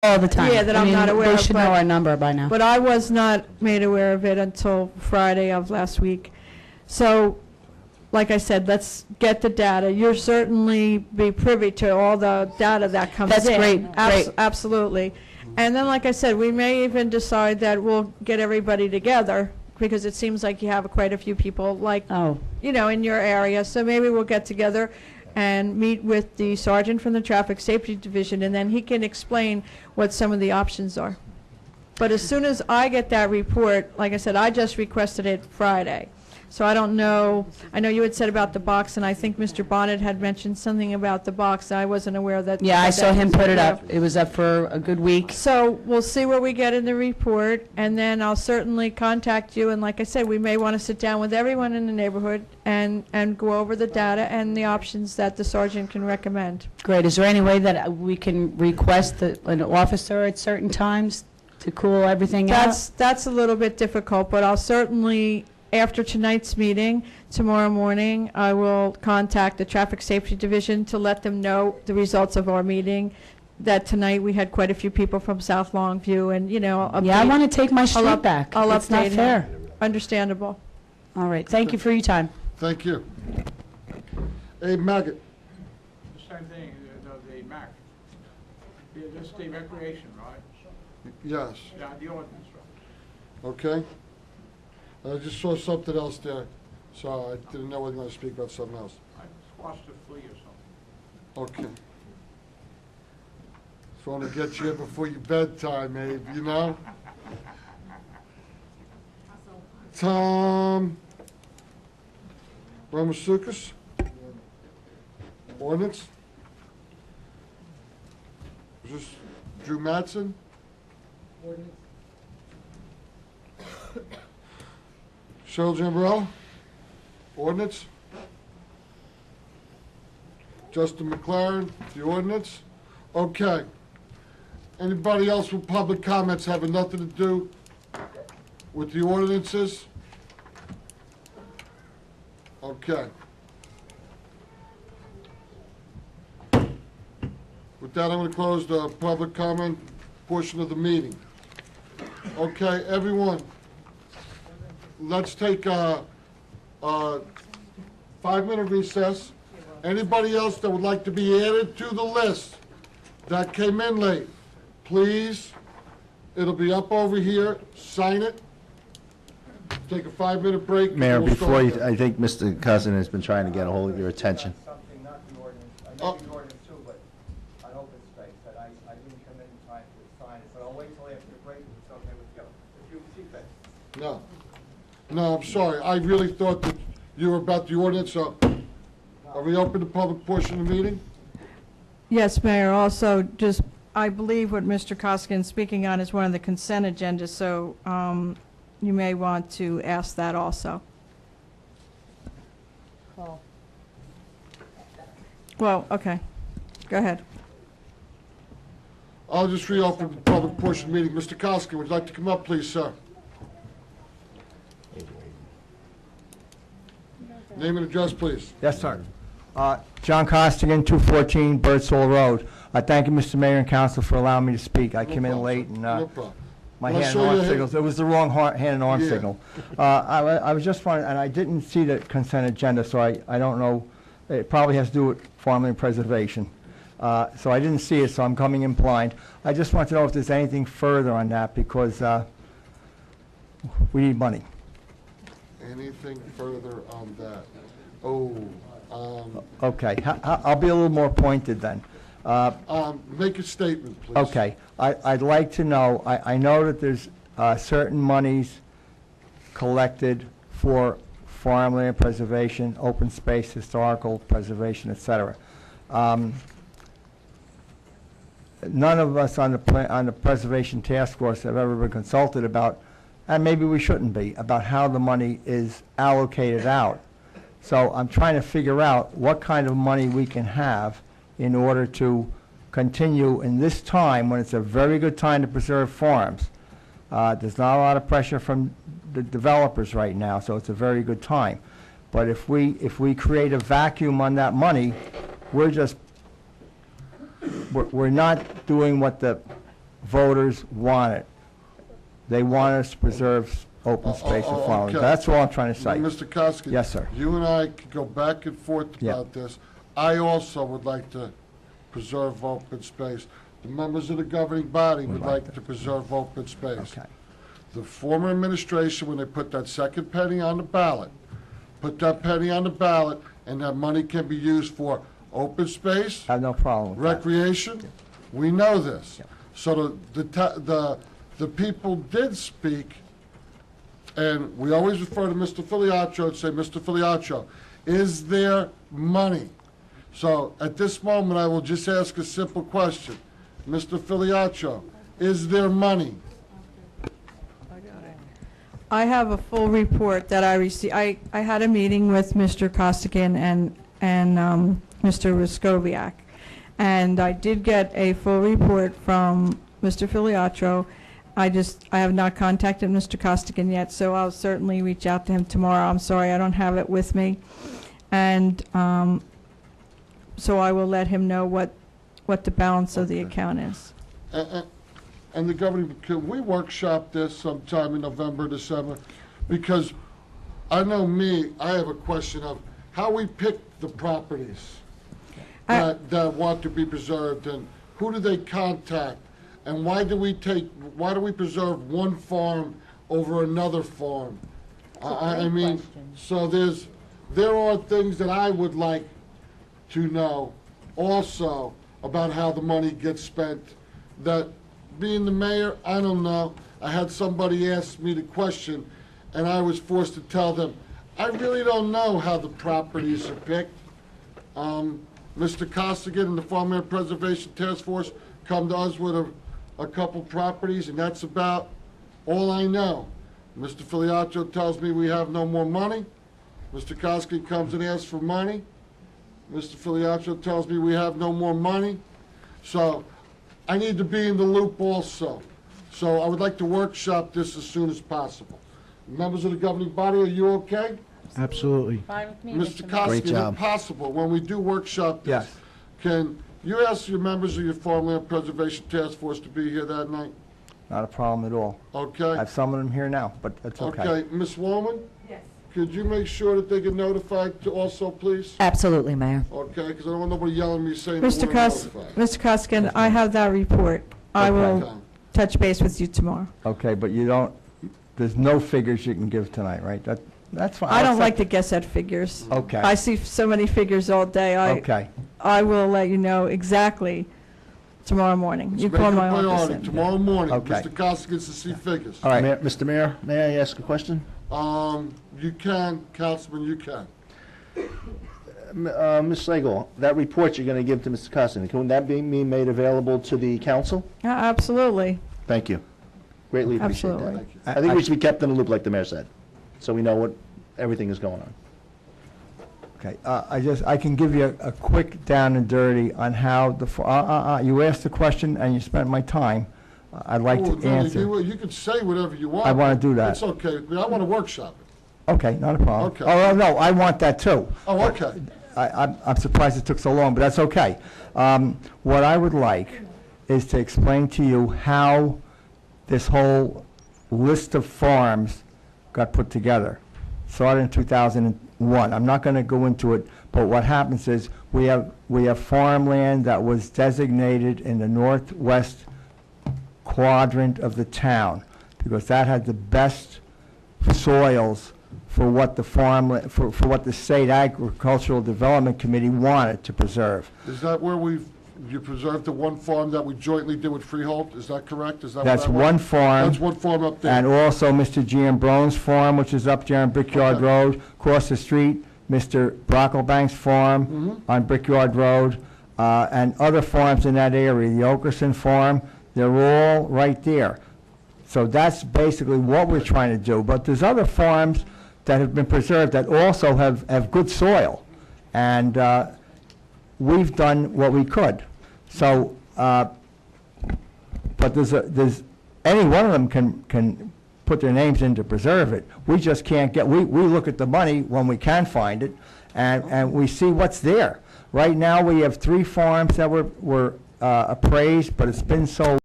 all the time. Yeah, that I I'm mean, not aware of. They should know our number by now. But I was not made aware of it until Friday of last week. So, like I said, let's get the data. You'll certainly be privy to all the data that comes in. That's great, great. Absolutely. And then, like I said, we may even decide that we'll get everybody together, because it seems like you have quite a few people, like, Oh, in your area. So maybe we'll get together and meet with the sergeant from the Traffic Safety Division, and then he can explain what some of the options are. But as soon as I get that report, like I said, I just requested it Friday. So I don't know, I know you had said about the box, and I think Mr. Bonnet had mentioned something about the box. I wasn't aware that. yeah, I that saw him was put it there. up. It was up for a good week. So we'll see what we get in the report, and then I'll certainly contact you. And like I said, we may want to sit down with everyone in the neighborhood and go over the data and the options that the sergeant can recommend. Great. Is there any way that we can request an officer at certain times to cool everything out? That's a little bit difficult, but I'll certainly, after tonight's meeting, tomorrow morning, I will contact the Traffic Safety Division to let them know the results of our meeting, that tonight we had quite a few people from South Longview, and, update. Yeah, I want to take my street I'll back. I'll It's not update him. fair. Understandable. All right. Thank you for your time. Thank you. Abe Maggot. The same thing, the MAC. This is the recreation, right? Yes. Yeah, the ordinance, right? Okay. I just saw something else there, so I didn't know whether you want to speak about something else. I squashed a flea or something. Okay. Just want to get you in before your bedtime, Abe, you know? Tom Ramasukas? Ordinance? Is this Drew Mattson? Cheryl Jambrell? Ordinance? Justin McLaren, the ordinance? Okay. Anybody else with public comments having nothing to do with the ordinances? Okay. With that, I'm going to close the public comment portion of the meeting. Okay, everyone, let's take a 5-minute recess. Anybody else that would like to be added to the list that came in late, please, it'll be up over here, sign it. Take a 5-minute break. Mayor, and we'll before start you, again. I think Mr. Cousin has been trying to get a hold of your attention. Something, not the ordinance, I Oh. know the ordinance too, but on open space, that I didn't come in time to sign it, but I'll wait till after the break, if it's okay with you, if you see fit. No. No, I'm sorry. I really thought that you were about the ordinance. So are we open to public portion of the meeting? Yes, Mayor. Also, just, I believe what Mr. Koskin's speaking on is one of the consent agendas, so you may want to ask that also. Well, okay. Go ahead. I'll just reopen the public portion of the meeting. Mr. Koskin, would you like to come up, please, sir? Name and address, please. Yes, sir. John Costigan, 214 Birdsall Road. I thank you, Mr. Mayor and Council, for allowing me to speak. I came in problem, late sir. and No problem. my When I hand saw and arm your signals, it was the wrong hand and arm Yeah. signal. I was just wondering, and I didn't see the consent agenda, so I don't know, it probably has to do with farmland preservation. So I didn't see it, so I'm coming in blind. I just want to know if there's anything further on that, because we need money. Anything further on that? Oh, Okay, I'll be a little more pointed then. make a statement, please. Okay, I'd like to know, I know that there's certain monies collected for farmland preservation, open space, historical preservation, et cetera. None of us on the Preservation Task Force have ever been consulted about, and maybe we shouldn't be, about how the money is allocated out. So I'm trying to figure out what kind of money we can have in order to continue in this time when it's a very good time to preserve farms. There's not a lot of pressure from the developers right now, so it's a very good time. But if we create a vacuum on that money, we're not doing what the voters want it. They want us to preserve open space and farmland. okay. That's all I'm trying to say. Mr. Koski. Yes, sir. You and I could go back and forth Yeah. about this. I also would like to preserve open space. The members of the governing body would like to preserve open space. Okay. The former administration, when they put that second penny on the ballot, put that penny on the ballot, and that money can be used for open space, I have no problem with that. recreation. We know this. So the people did speak, and we always refer to Mr. Filiatro and say, Mr. Filiatro, is there money? So at this moment, I will just ask a simple question. Mr. Filiatro, is there money? I have a full report that I received. I had a meeting with Mr. Costigan and Mr. Ruscoviac, and I did get a full report from Mr. Filiatro. I have not contacted Mr. Costigan yet, so I'll certainly reach out to him tomorrow. I'm sorry, I don't have it with me. And so I will let him know what the balance of the account is. And the governor, can we workshop this sometime in November, December? Because I know I have a question of how we pick the properties that want to be preserved, and who do they contact? And why do we preserve one farm over another farm? I mean, so there are things that I would like to know also about how the money gets spent. That being the mayor, I don't know. I had somebody ask me the question, and I was forced to tell them, I really don't know how the properties are picked. Mr. Costigan and the Farmland Preservation Task Force come to us with a couple properties, and that's about all I know. Mr. Filiatro tells me we have no more money. Mr. Costigan comes and asks for money. Mr. Filiatro tells me we have no more money. So I need to be in the loop also. So I would like to workshop this as soon as possible. Members of the governing body, are you okay? Absolutely. Fine with me, Mr. Mayor. Koski, Great is it job. possible, when we do workshop this, Yes. can you ask your members of your Farmland Preservation Task Force to be here that night? Not a problem at all. I Okay? have some of them here now, but that's okay. Okay, Ms. Woolman? Yes. Could you make sure that they get notified to also, please? Absolutely, Mayor. Okay, because I don't want nobody yelling at me saying they Mr. weren't notified. Mr. Costigan, I have that report. I Okay. will Okay. touch base with you tomorrow. Okay, but there's no figures you can give tonight, right? That's fine. I don't like to guess at figures. Okay. I see so many figures all day. Okay. I will let you know exactly tomorrow morning. Let's You make call it a my office. priority. and- Tomorrow morning, Okay. Mr. Costa gets to see figures. All right. Mr. Mayor, may I ask a question? You can, Councilman, you can. Ms. Slagle, that report you're going to give to Mr. Costigan, can that be made available to the council? Yeah, absolutely. Thank you. Greatly appreciate Absolutely. that. Thank you. I think we should be kept in the loop, like the mayor said, so we know what everything is going on. Okay, I can give you a quick down and dirty on how you asked the question and you spent my time. I'd like Oh, to no, answer. You can say whatever you want. I wanna do that. It's okay. I want to workshop it. Okay, not a problem. Okay. Oh, no, I want that too. Oh, okay. I'm surprised it took so long, but that's okay. What I would like is to explain to you how this whole list of farms got put together. Started in 2001. I'm not going to go into it, but what happens is we have farmland that was designated in the northwest quadrant of the town because that had the best soils for what the farmland, for what the State Agricultural Development Committee wanted to preserve. Is that where you preserved the one farm that we jointly did with Freehold? Is that correct? Is that what That's that was? one farm. That's one farm up there. And also Mr. Giambrone's farm, which is up there on Brickyard Okay. Road. Across the street, Mr. Brocklebank's farm on Brickyard Road, and other farms in that area. The Okerson farm, they're all right there. So that's basically what we're trying to do. But there's other farms that have been preserved that also have good soil. And we've done what we could. So, but there's any one of them can put their names in to preserve it. We just can't we look at the money when we can find it, and we see what's there. Right now, we have 3 farms that were appraised, but it's been so